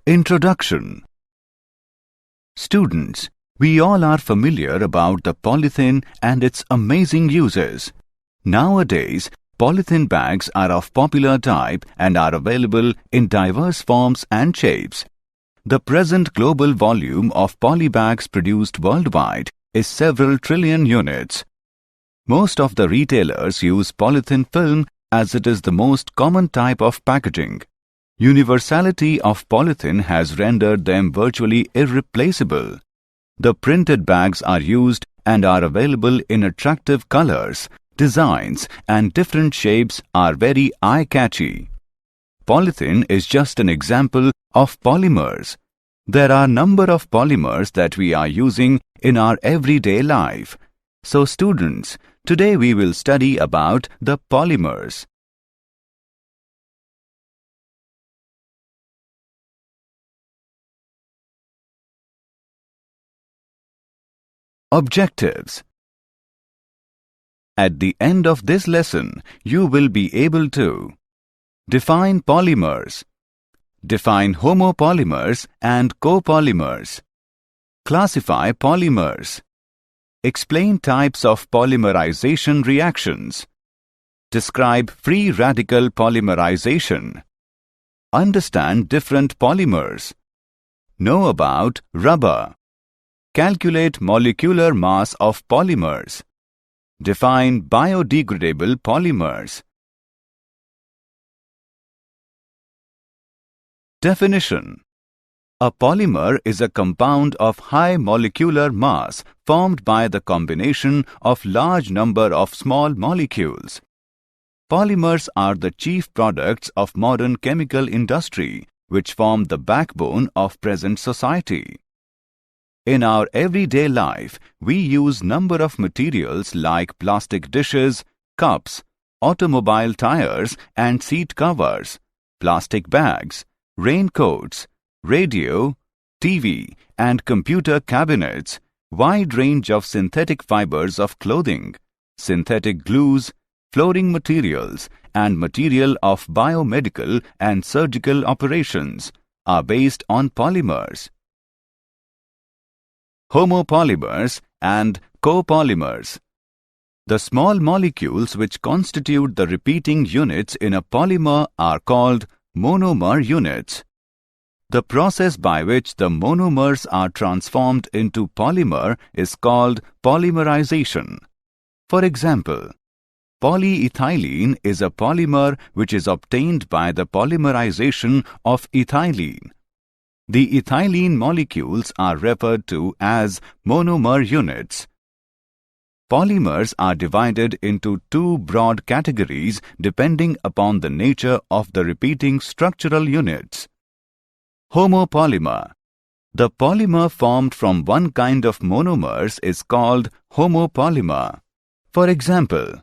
Introduction. Students, we all are familiar about the polythene and its amazing uses. Nowadays, polythene bags are of popular type and are available in diverse forms and shapes. The present global volume of polybags produced worldwide is several trillion units. Most of the retailers use polythene film as it is the most common type of packaging. Universality of polythene has rendered them virtually irreplaceable. The printed bags are used and are available in attractive colors, designs and different shapes are very eye-catchy. Polythene is just an example of polymers. There are a number of polymers that we are using in our everyday life. So students, today we will study about the polymers. Objectives. At the end of this lesson, you will be able to define polymers, define homopolymers and copolymers, classify polymers, explain types of polymerization reactions, describe free radical polymerization, understand different polymers, know about rubber, calculate molecular mass of polymers, define biodegradable polymers. Definition. A polymer is a compound of high molecular mass formed by the combination of large number of small molecules. Polymers are the chief products of modern chemical industry, which form the backbone of present society. In our everyday life, we use number of materials like plastic dishes, cups, automobile tires and seat covers, plastic bags, raincoats, radio, TV and computer cabinets, wide range of synthetic fibers of clothing, synthetic glues, flooring materials and material of biomedical and surgical operations are based on polymers. Homopolymers and copolymers. The small molecules which constitute the repeating units in a polymer are called monomer units. The process by which the monomers are transformed into polymer is called polymerization. For example, polyethylene is a polymer which is obtained by the polymerization of ethylene. The ethylene molecules are referred to as monomer units. Polymers are divided into two broad categories depending upon the nature of the repeating structural units. Homopolymer. The polymer formed from one kind of monomers is called homopolymer. For example,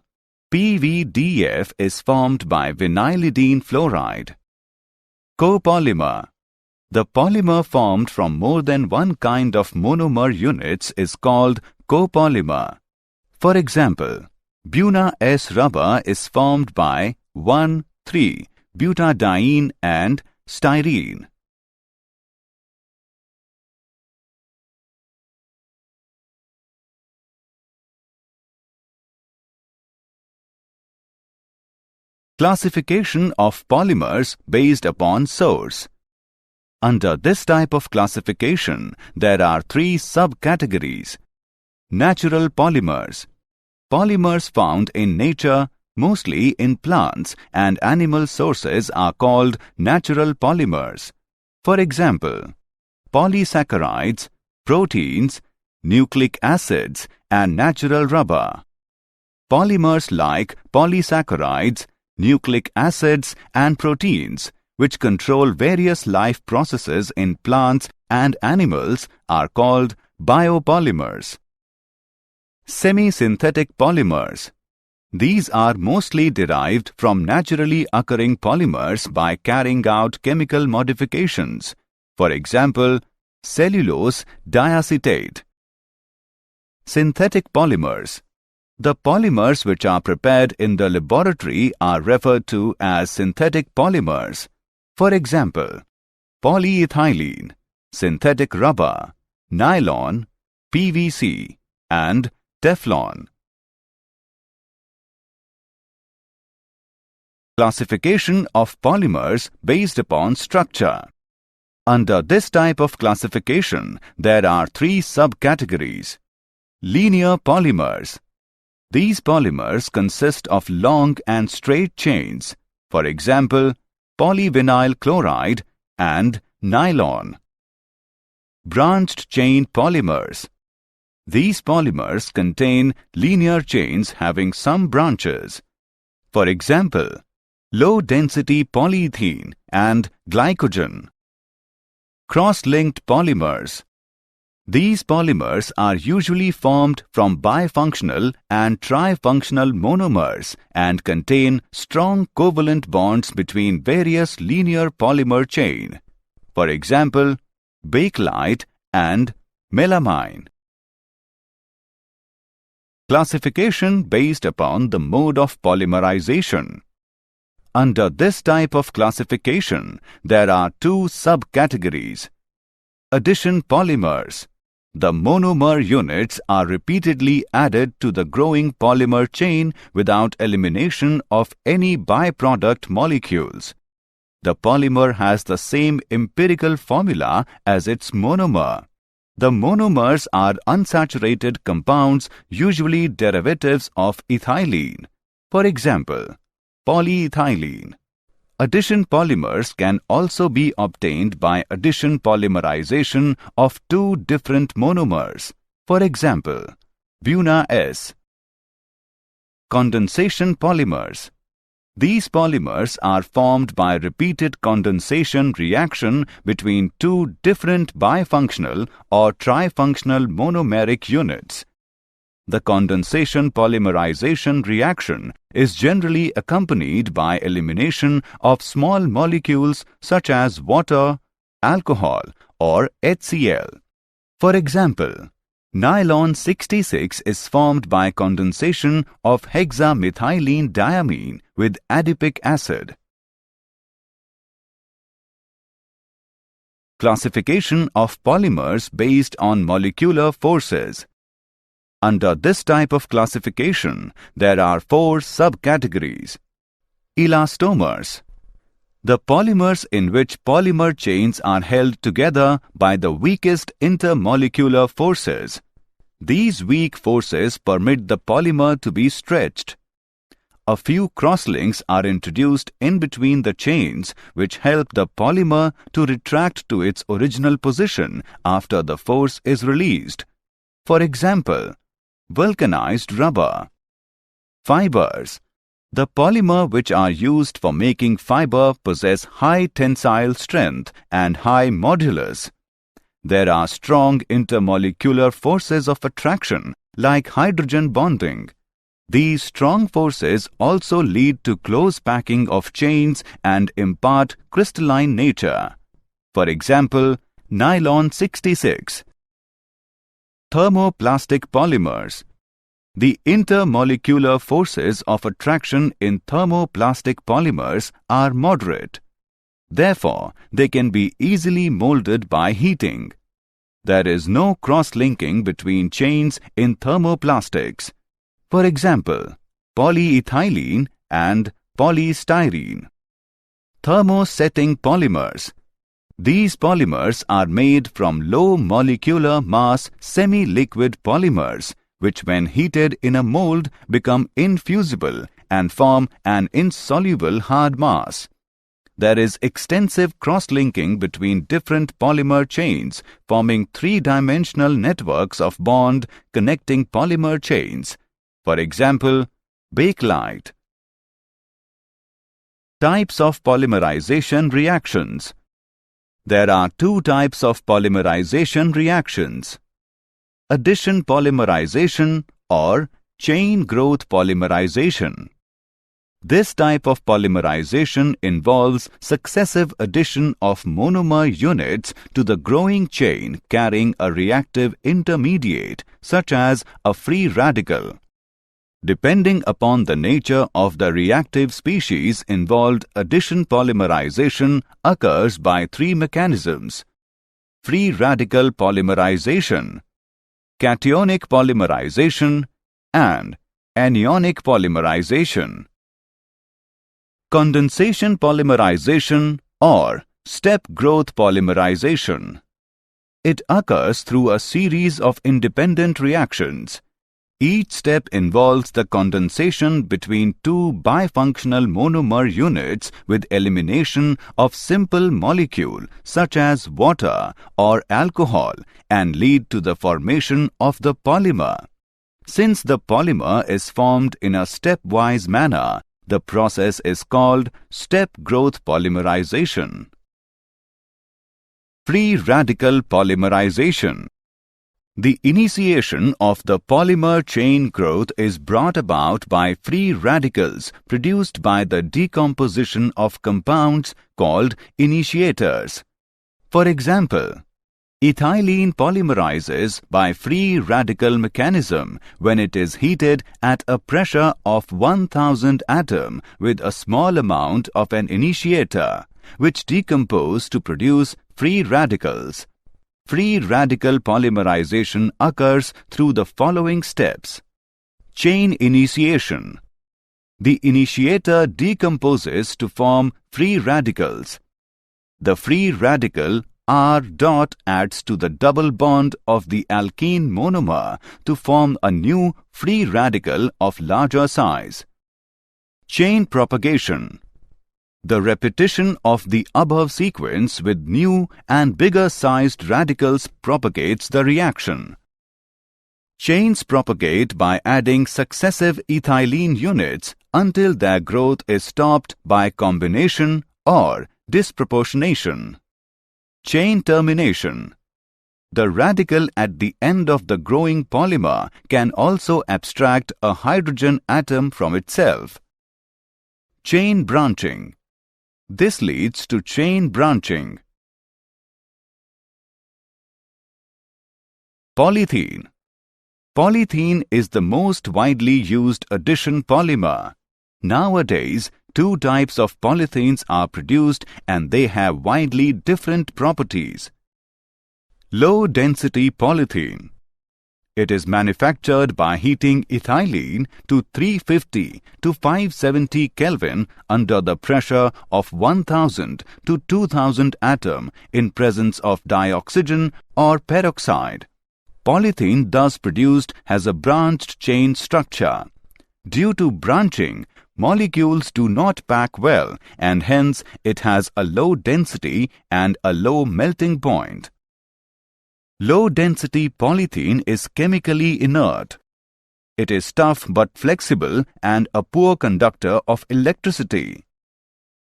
PVDF is formed by vinylidene fluoride. Copolymer. The polymer formed from more than one kind of monomer units is called copolymer. For example, Buna S rubber is formed by 1,3-butadiene and styrene. Classification of polymers based upon source. Under this type of classification, there are three subcategories. Natural polymers. Polymers found in nature, mostly in plants and animal sources, are called natural polymers. For example, polysaccharides, proteins, nucleic acids, and natural rubber. Polymers like polysaccharides, nucleic acids, and proteins, which control various life processes in plants and animals, are called biopolymers. Semi-synthetic polymers. These are mostly derived from naturally occurring polymers by carrying out chemical modifications. For example, cellulose diacetate. Synthetic polymers. The polymers which are prepared in the laboratory are referred to as synthetic polymers. For example, polyethylene, synthetic rubber, nylon, PVC, and Teflon. Classification of polymers based upon structure. Under this type of classification, there are three subcategories. Linear polymers. These polymers consist of long and straight chains, for example, polyvinyl chloride and nylon. Branched chain polymers. These polymers contain linear chains having some branches. For example, low-density polyethylene and glycogen. Cross-linked polymers. These polymers are usually formed from bifunctional and trifunctional monomers and contain strong covalent bonds between various linear polymer chain. For example, bakelite and melamine. Classification based upon the mode of polymerization. Under this type of classification, there are two subcategories. Addition polymers. The monomer units are repeatedly added to the growing polymer chain without elimination of any byproduct molecules. The polymer has the same empirical formula as its monomer. The monomers are unsaturated compounds, usually derivatives of ethylene. For example, polyethylene. Addition polymers can also be obtained by addition polymerization of two different monomers. For example, Buna-S. Condensation polymers. These polymers are formed by repeated condensation reaction between two different bifunctional or trifunctional monomeric units. The condensation polymerization reaction is generally accompanied by elimination of small molecules such as water, alcohol, or HCl. For example, nylon 66 is formed by condensation of hexamethylene diamine with adipic acid. Classification of polymers based on molecular forces. Under this type of classification, there are four subcategories. Elastomers. The polymers in which polymer chains are held together by the weakest intermolecular forces. These weak forces permit the polymer to be stretched. A few crosslinks are introduced in between the chains which help the polymer to retract to its original position after the force is released. For example, vulcanized rubber. Fibers. The polymer which are used for making fiber possess high tensile strength and high modulus. There are strong intermolecular forces of attraction like hydrogen bonding. These strong forces also lead to close packing of chains and impart crystalline nature. For example, nylon 66. Thermoplastic polymers. The intermolecular forces of attraction in thermoplastic polymers are moderate. Therefore, they can be easily molded by heating. There is no cross-linking between chains in thermoplastics. For example, polyethylene and polystyrene. Thermosetting polymers. These polymers are made from low molecular mass semi-liquid polymers, which when heated in a mold become infusible and form an insoluble hard mass. There is extensive cross-linking between different polymer chains, forming three-dimensional networks of bond connecting polymer chains. For example, bakelite. Types of polymerization reactions. There are two types of polymerization reactions. Addition polymerization or chain growth polymerization. This type of polymerization involves successive addition of monomer units to the growing chain carrying a reactive intermediate such as a free radical. Depending upon the nature of the reactive species involved, addition polymerization occurs by three mechanisms: free radical polymerization, cationic polymerization, and anionic polymerization. Condensation polymerization or step growth polymerization. It occurs through a series of independent reactions. Each step involves the condensation between two bifunctional monomer units with elimination of simple molecule such as water or alcohol and lead to the formation of the polymer. Since the polymer is formed in a stepwise manner, the process is called step growth polymerization. Free radical polymerization. The initiation of the polymer chain growth is brought about by free radicals produced by the decomposition of compounds called initiators. For example, ethylene polymerizes by free radical mechanism when it is heated at a pressure of 1000 atom with a small amount of an initiator, which decompose to produce free radicals. Free radical polymerization occurs through the following steps. Chain initiation. The initiator decomposes to form free radicals. The free radical R dot adds to the double bond of the alkene monomer to form a new free radical of larger size. Chain propagation. The repetition of the above sequence with new and bigger sized radicals propagates the reaction. Chains propagate by adding successive ethylene units until their growth is stopped by combination or disproportionation. Chain termination. The radical at the end of the growing polymer can also abstract a hydrogen atom from itself. Chain branching. This leads to chain branching. Polythene. Polythene is the most widely used addition polymer. Nowadays, two types of polythenes are produced and they have widely different properties. Low-density polythene. It is manufactured by heating ethylene to 350 to 570 Kelvin under the pressure of 1000 to 2000 atom in presence of dioxygen or peroxide. Polythene thus produced has a branched chain structure. Due to branching, molecules do not pack well and hence it has a low density and a low melting point. Low-density polythene is chemically inert. It is tough but flexible and a poor conductor of electricity.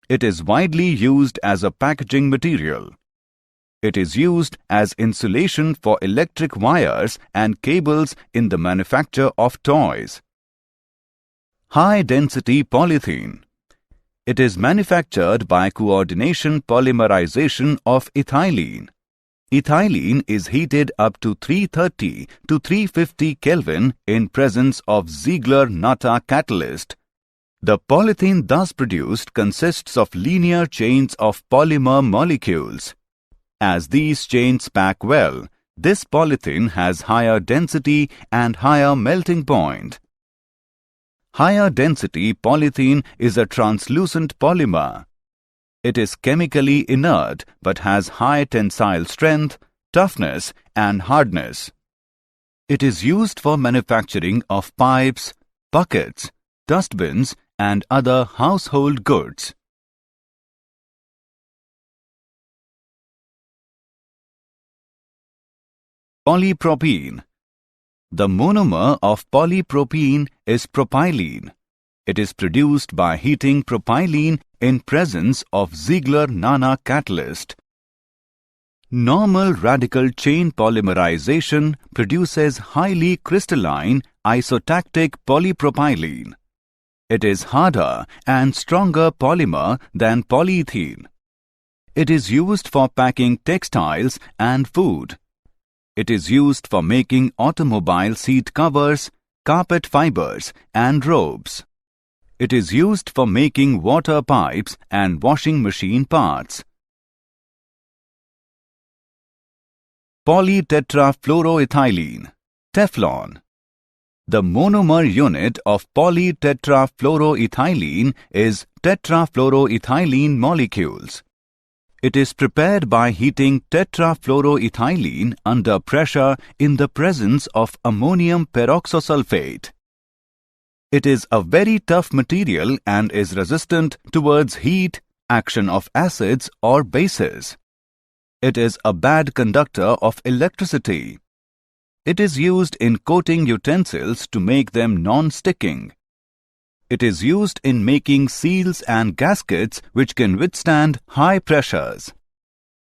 It is widely used as a packaging material. It is used as insulation for electric wires and cables in the manufacture of toys. High-density polythene. It is manufactured by coordination polymerization of ethylene. Ethylene is heated up to 330 to 350 Kelvin in presence of Ziegler-Natta catalyst. The polythene thus produced consists of linear chains of polymer molecules. As these chains pack well, this polythene has higher density and higher melting point. Higher density polythene is a translucent polymer. It is chemically inert but has high tensile strength, toughness and hardness. It is used for manufacturing of pipes, buckets, dustbins and other household goods. Polypropene. The monomer of polypropene is propylene. It is produced by heating propylene in presence of Ziegler-Natta catalyst. Normal radical chain polymerization produces highly crystalline isotactic polypropylene. It is harder and stronger polymer than polyethylene. It is used for packing textiles and food. It is used for making automobile seat covers, carpet fibers and ropes. It is used for making water pipes and washing machine parts. Polytetrafluoroethylene, Teflon. The monomer unit of polytetrafluoroethylene is tetrafluoroethylene molecules. It is prepared by heating tetrafluoroethylene under pressure in the presence of ammonium peroxosulfate. It is a very tough material and is resistant towards heat, action of acids or bases. It is a bad conductor of electricity. It is used in coating utensils to make them non-sticking. It is used in making seals and gaskets which can withstand high pressures.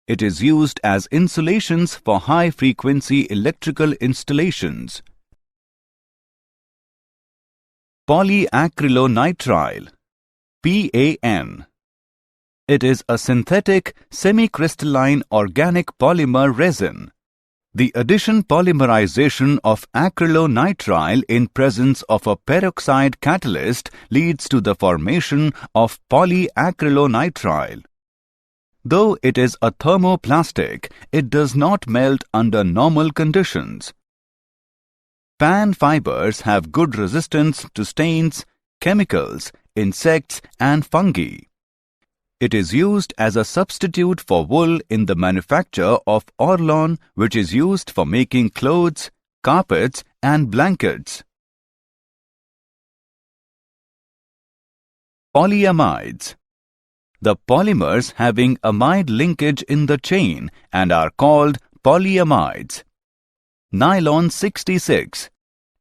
It is used as insulations for high-frequency electrical installations. Polyacrylonitrile, PAN. It is a synthetic, semi-crystalline organic polymer resin. The addition polymerization of acrylonitrile in presence of a peroxide catalyst leads to the formation of polyacrylonitrile. Though it is a thermoplastic, it does not melt under normal conditions. PAN fibers have good resistance to stains, chemicals, insects and fungi. It is used as a substitute for wool in the manufacture of orlon, which is used for making clothes, carpets and blankets. Polyamides. The polymers having amide linkage in the chain and are called polyamides. Nylon 66.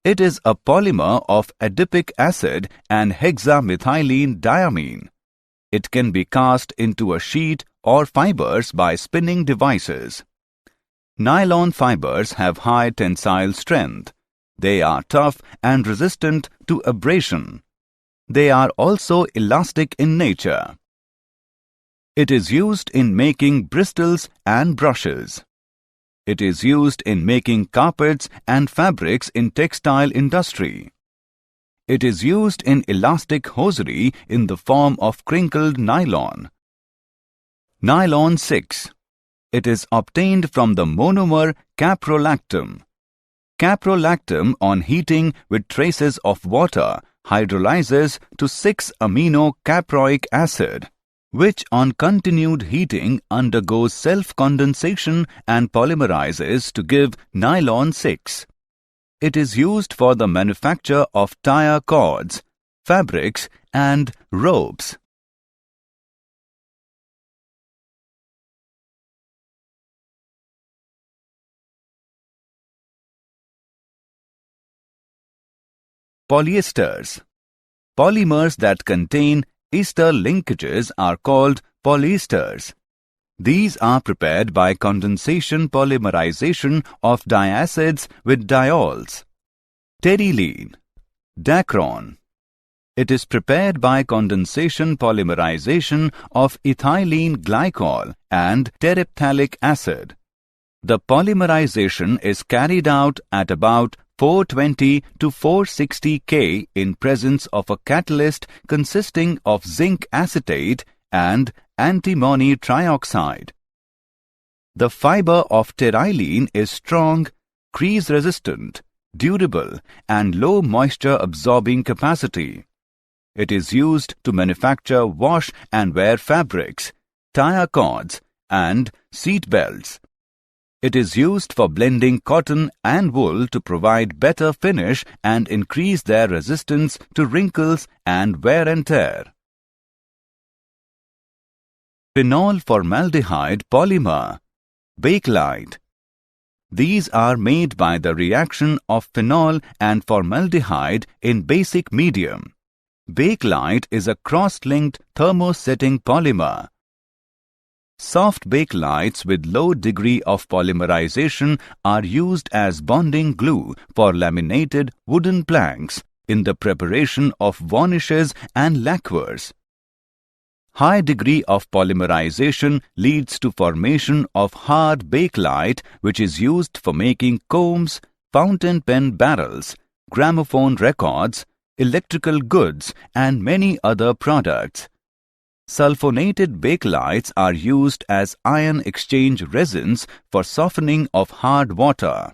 It is a polymer of adipic acid and hexamethylene diamine. It can be cast into a sheet or fibers by spinning devices. Nylon fibers have high tensile strength. They are tough and resistant to abrasion. They are also elastic in nature. It is used in making bristles and brushes. It is used in making carpets and fabrics in textile industry. It is used in elastic hosiery in the form of crinkled nylon. Nylon 6. It is obtained from the monomer caprolactam. Caprolactam on heating with traces of water hydrolyzes to 6-amino-caproic acid, which on continued heating undergoes self-condensation and polymerizes to give nylon 6. It is used for the manufacture of tire cords, fabrics and ropes. Polyesters. Polymers that contain ester linkages are called polyesters. These are prepared by condensation polymerization of diacids with diols. Terylene, Dacron. It is prepared by condensation polymerization of ethylene glycol and terephthalic acid. The polymerization is carried out at about 420 to 460 K in presence of a catalyst consisting of zinc acetate and antimony trioxide. The fiber of terylene is strong, crease-resistant, durable, and low moisture-absorbing capacity. It is used to manufacture wash and wear fabrics, tire cords, and seat belts. It is used for blending cotton and wool to provide better finish and increase their resistance to wrinkles and wear and tear. Phenol formaldehyde polymer, bakelite. These are made by the reaction of phenol and formaldehyde in basic medium. Bakelite is a cross-linked thermosetting polymer. Soft bakelites with low degree of polymerization are used as bonding glue for laminated wooden planks in the preparation of varnishes and lacquers. High degree of polymerization leads to formation of hard bakelite, which is used for making combs, fountain pen barrels, gramophone records, electrical goods, and many other products. Sulfonated bakelites are used as ion exchange resins for softening of hard water.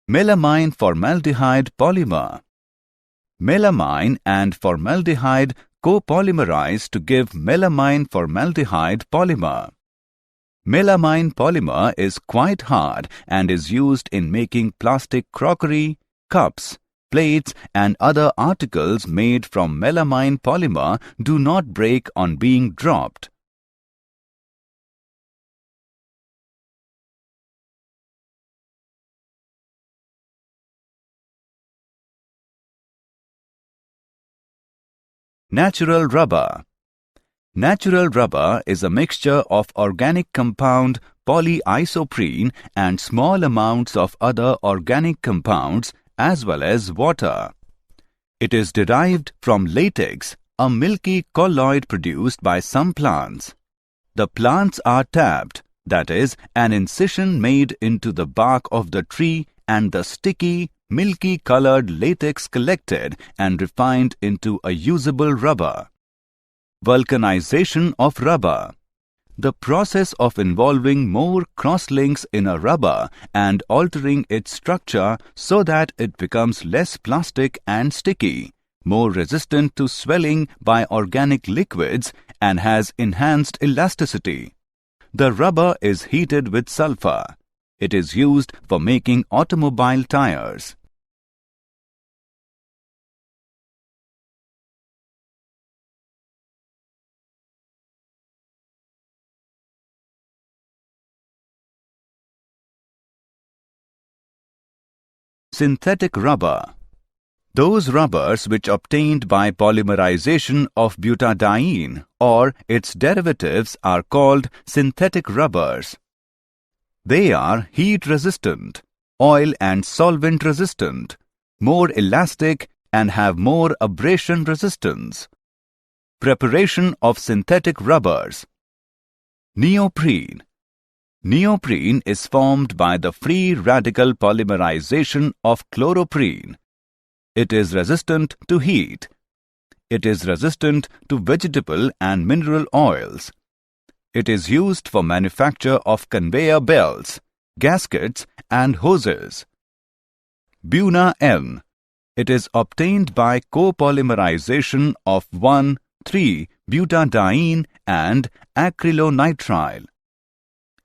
Melamine formaldehyde polymer. Melamine and formaldehyde copolymerize to give melamine formaldehyde polymer. Melamine polymer is quite hard and is used in making plastic crockery, cups, plates and other articles made from melamine polymer do not break on being dropped. Natural rubber. Natural rubber is a mixture of organic compound polyisoprene and small amounts of other organic compounds as well as water. It is derived from latex, a milky colloid produced by some plants. The plants are tapped, that is, an incision made into the bark of the tree and the sticky, milky colored latex collected and refined into a usable rubber. Vulcanization of rubber. The process of involving more crosslinks in a rubber and altering its structure so that it becomes less plastic and sticky, more resistant to swelling by organic liquids, and has enhanced elasticity. The rubber is heated with sulfur. It is used for making automobile tires. Synthetic rubber. Those rubbers which obtained by polymerization of butadiene or its derivatives are called synthetic rubbers. They are heat resistant, oil and solvent resistant, more elastic and have more abrasion resistance. Preparation of synthetic rubbers. Neoprene. Neoprene is formed by the free radical polymerization of chloroprene. It is resistant to heat. It is resistant to vegetable and mineral oils. It is used for manufacture of conveyor belts, gaskets and hoses. Buna N. It is obtained by copolymerization of 1,3-butadiene and acrylonitrile.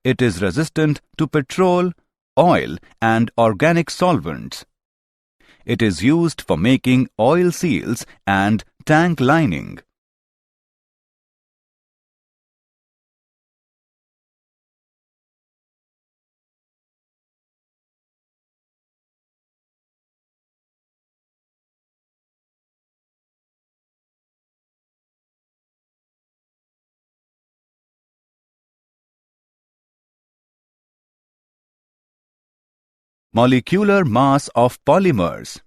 It is resistant to petrol, oil and organic solvents. It is used for making oil seals and tank lining. Molecular mass of polymers.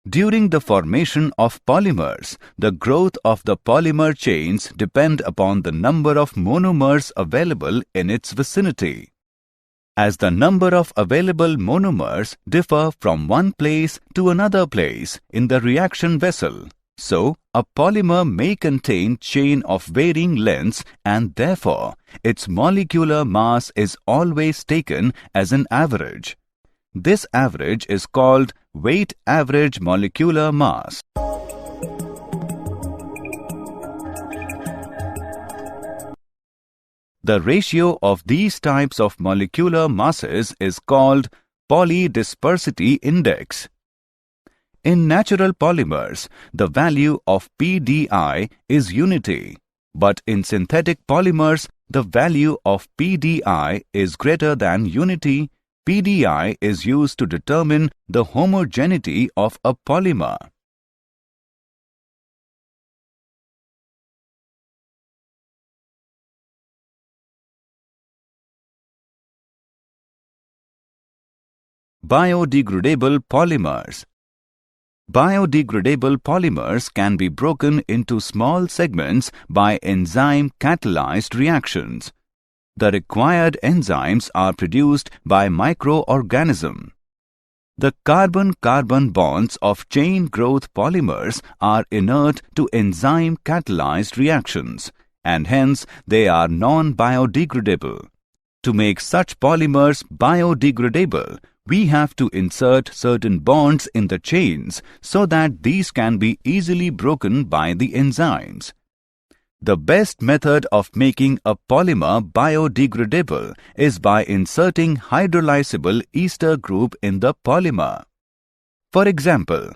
During the formation of polymers, the growth of the polymer chains depend upon the number of monomers available in its vicinity. As the number of available monomers differ from one place to another place in the reaction vessel, so a polymer may contain chain of varying lengths and therefore its molecular mass is always taken as an average. This average is called weight average molecular mass. The ratio of these types of molecular masses is called polydispersity index. In natural polymers, the value of PDI is unity, but in synthetic polymers, the value of PDI is greater than unity. PDI is used to determine the homogeneity of a polymer. Biodegradable polymers. Biodegradable polymers can be broken into small segments by enzyme-catalyzed reactions. The required enzymes are produced by microorganisms. The carbon-carbon bonds of chain growth polymers are inert to enzyme-catalyzed reactions, and hence they are non-biodegradable. To make such polymers biodegradable, we have to insert certain bonds in the chains so that these can be easily broken by the enzymes. The best method of making a polymer biodegradable is by inserting hydrolyzable ester group in the polymer. For example,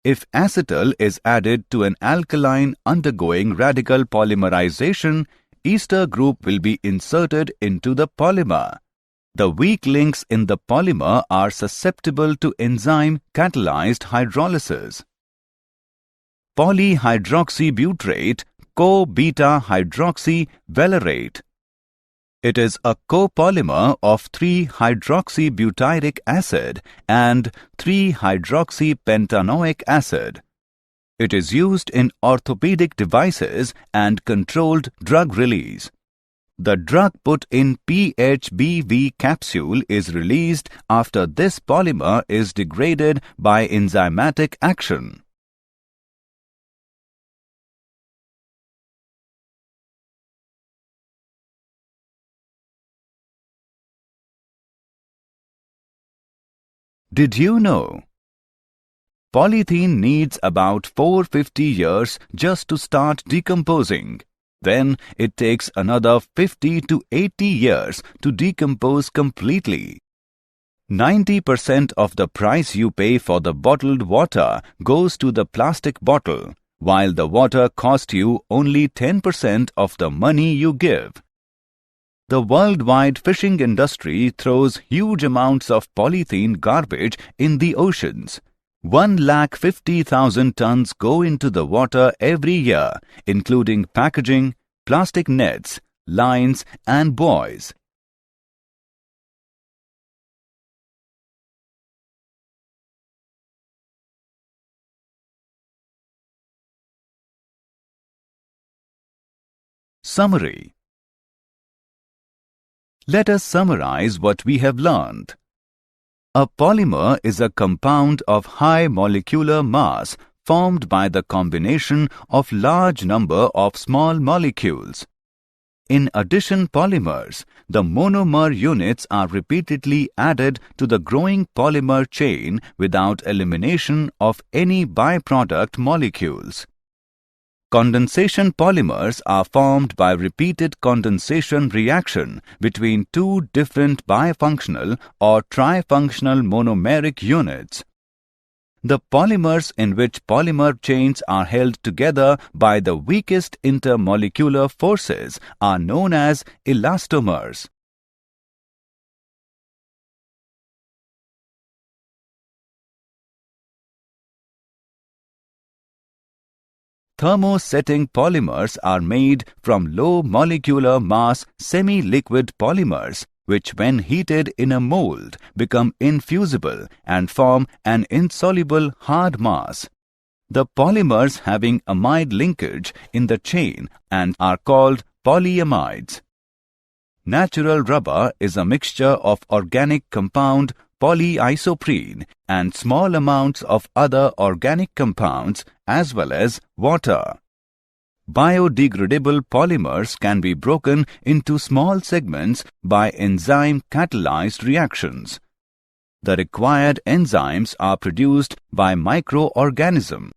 if acetal is added to an alkaline undergoing radical polymerization, ester group will be inserted into the polymer. The weak links in the polymer are susceptible to enzyme-catalyzed hydrolysis. Polyhydroxybutyrate co-beta-hydroxyvalerate. It is a copolymer of 3-hydroxybutyric acid and 3-hydroxypentanoic acid. It is used in orthopedic devices and controlled drug release. The drug put in PHBV capsule is released after this polymer is degraded by enzymatic action. Did you know? Polythene needs about 450 years just to start decomposing. Then it takes another 50 to 80 years to decompose completely. 90% of the price you pay for the bottled water goes to the plastic bottle, while the water costs you only 10% of the money you give. The worldwide fishing industry throws huge amounts of polythene garbage in the oceans. 150,000 tons go into the water every year, including packaging, plastic nets, lines, and buoys. Summary. Let us summarize what we have learned. A polymer is a compound of high molecular mass formed by the combination of large number of small molecules. In addition polymers, the monomer units are repeatedly added to the growing polymer chain without elimination of any byproduct molecules. Condensation polymers are formed by repeated condensation reaction between two different bifunctional or trifunctional monomeric units. The polymers in which polymer chains are held together by the weakest intermolecular forces are known as elastomers. Thermosetting polymers are made from low molecular mass semi-liquid polymers which when heated in a mold become infusible and form an insoluble hard mass. The polymers having amide linkage in the chain and are called polyamides. Natural rubber is a mixture of organic compound polyisoprene and small amounts of other organic compounds as well as water. Biodegradable polymers can be broken into small segments by enzyme-catalyzed reactions. The required enzymes are produced by microorganisms.